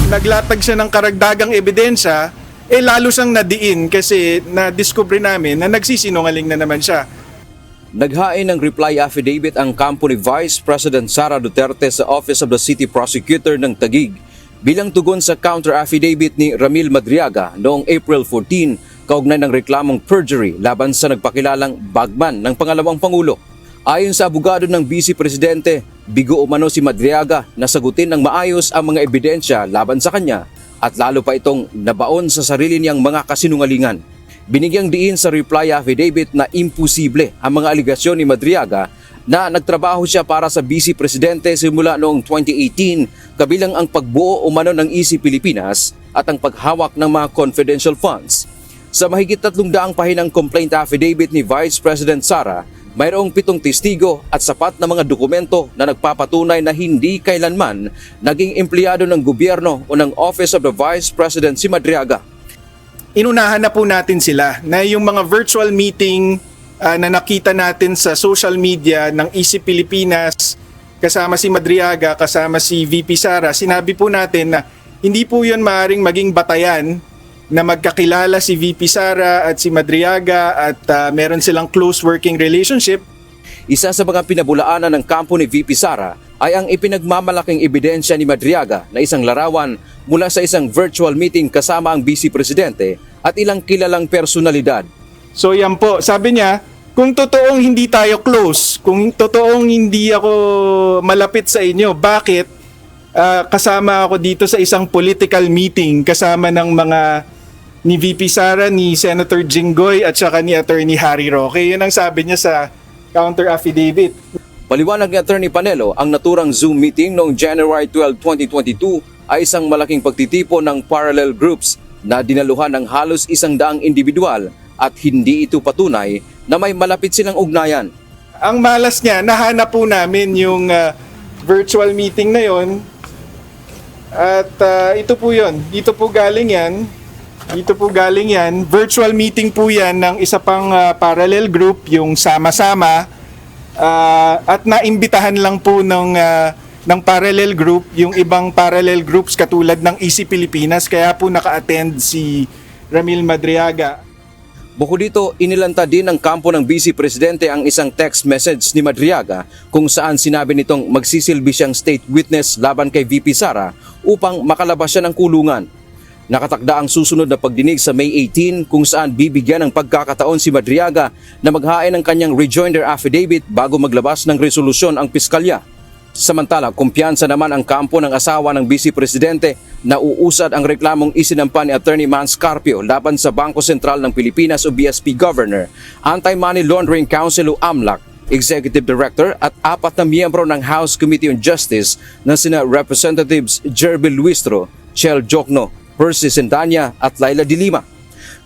naglatag siya ng karagdagang ebidensya, lalo siyang nadiin kasi na-discover namin na nagsisinungaling na naman siya. Naghain ng reply affidavit ang kampo ni Vice President Sara Duterte sa Office of the City Prosecutor ng Taguig bilang tugon sa counter-affidavit ni Ramil Madriaga noong April 14 kaugnay ng reklamong perjury laban sa nagpakilalang bagman ng pangalawang Pangulo. Ayon sa abogado ng Vice Presidente, bigo umano si Madriaga na sagutin ng maayos ang mga ebidensya laban sa kanya at lalo pa itong nabaon sa sarili niyang mga kasinungalingan. Binigyang diin sa reply affidavit na imposible ang mga aligasyon ni Madriaga na nagtrabaho siya para sa Vice Presidente simula noong 2018 kabilang ang pagbuo umano ng EC Pilipinas at ang paghawak ng mga confidential funds. Sa mahigit 300 pahinang complaint affidavit ni Vice President Sara, mayroong 7 testigo at sapat na mga dokumento na nagpapatunay na hindi kailanman naging empleyado ng gobyerno o ng Office of the Vice President si Madriaga. Inunahan na po natin sila na yung mga virtual meeting na nakita natin sa social media ng EC Pilipinas kasama si Madriaga, kasama si VP Sara, sinabi po natin na hindi po yun maaaring maging batayan na magkakilala si VP Sara at si Madriaga at meron silang close working relationship. Isa sa mga pinabulaanan ng kampo ni VP Sara ay ang ipinagmamalaking ebidensya ni Madriaga na isang larawan mula sa isang virtual meeting kasama ang Vice Presidente at ilang kilalang personalidad. So yan po, sabi niya, kung totoong hindi tayo close, kung totoong hindi ako malapit sa inyo, bakit kasama ako dito sa isang political meeting kasama ng mga ni VP Sara, ni Senator Jinggoy at saka ni Attorney Harry Roque? Yun ang sabi niya sa counter affidavit. Paliwanag ni Attorney Panelo, ang naturang Zoom meeting noong January 12, 2022 ay isang malaking pagtitipon ng parallel groups na dinaluhan ng halos 100 individual at hindi ito patunay na may malapit silang ugnayan. Ang malas niya, nahanap po namin yung virtual meeting na yon at ito po yun. Dito po galing yan. Virtual meeting po yan ng isa pang parallel group, yung sama-sama. At naimbitahan lang po ng parallel group yung ibang parallel groups katulad ng EC Pilipinas, kaya po naka-attend si Ramil Madriaga. Bukod dito, inilanta din ng kampo ng Vice Presidente ang isang text message ni Madriaga kung saan sinabi nitong magsisilbi siyang state witness laban kay VP Sara upang makalabas siya ng kulungan. Nakatakda ang susunod na pagdinig sa May 18 kung saan bibigyan ng pagkakataon si Madriaga na maghain ng kanyang rejoinder affidavit bago maglabas ng resolusyon ang piskalya. Samantala, kumpiyansa naman ang kampo ng asawa ng Vice Presidente na uusad ang reklamong isinampa ni Attorney Mans Carpio laban sa Bangko Sentral ng Pilipinas o BSP Governor, Anti-Money Laundering Council o AMLAC, Executive Director at 4 na miyembro ng House Committee on Justice na sina Representatives Jerbil Luistro, Chel Jokno, Percy Sendanya at Laila de Lima.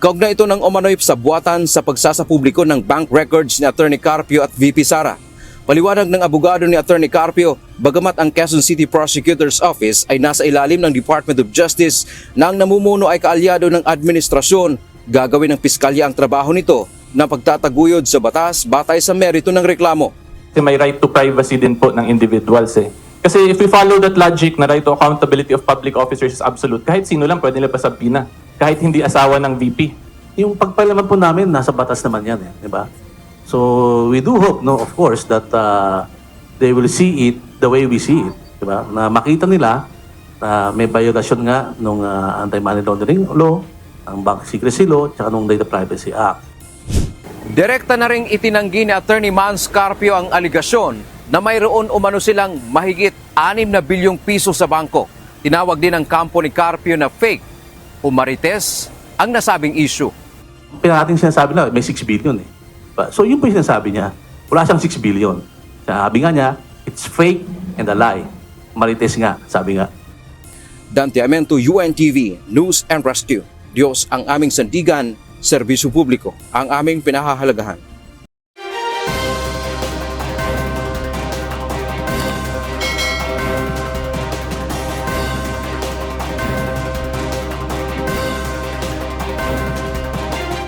Kaugnay ito ng umano'y sa buwatan sa pagsasapubliko ng bank records ni Attorney Carpio at VP Sara. Paliwanag ng abogado ni Attorney Carpio, bagamat ang Quezon City Prosecutor's Office ay nasa ilalim ng Department of Justice na ang namumuno ay kaalyado ng administrasyon, gagawin ng piskalya ang trabaho nito na pagtataguyod sa batas batay sa merito ng reklamo. Kasi may right to privacy din po ng individuals eh. Kasi if we follow that logic na right to accountability of public officers is absolute, kahit sino lang pwede nila pasabina, kahit hindi asawa ng VP. Yung pagpalaman po namin, nasa batas naman yan eh, di ba? So we do hope, no, of course, that they will see it the way we see it, di ba? Na makita nila na may violation nga nung Anti-Money Laundering Law, ang Bank Secrecy Law, tsaka nung Data Privacy Act. Direkta na ring itinanggi ni Attorney Mans Carpio ang aligasyon na mayroon umano silang mahigit 6 na bilyong piso sa bangko. Tinawag din ng kampo ni Carpio na fake o marites ang nasabing issue. Pinating sinasabi na may 6 billion eh. So yun po yung sinasabi niya. Wala siyang 6 billion. Sabi nga niya, it's fake and a lie. Marites nga, sabi nga. Dante Amento, UNTV, News and Rescue. Diyos ang aming sandigan, serbisyo publiko ang aming pinahahalagahan.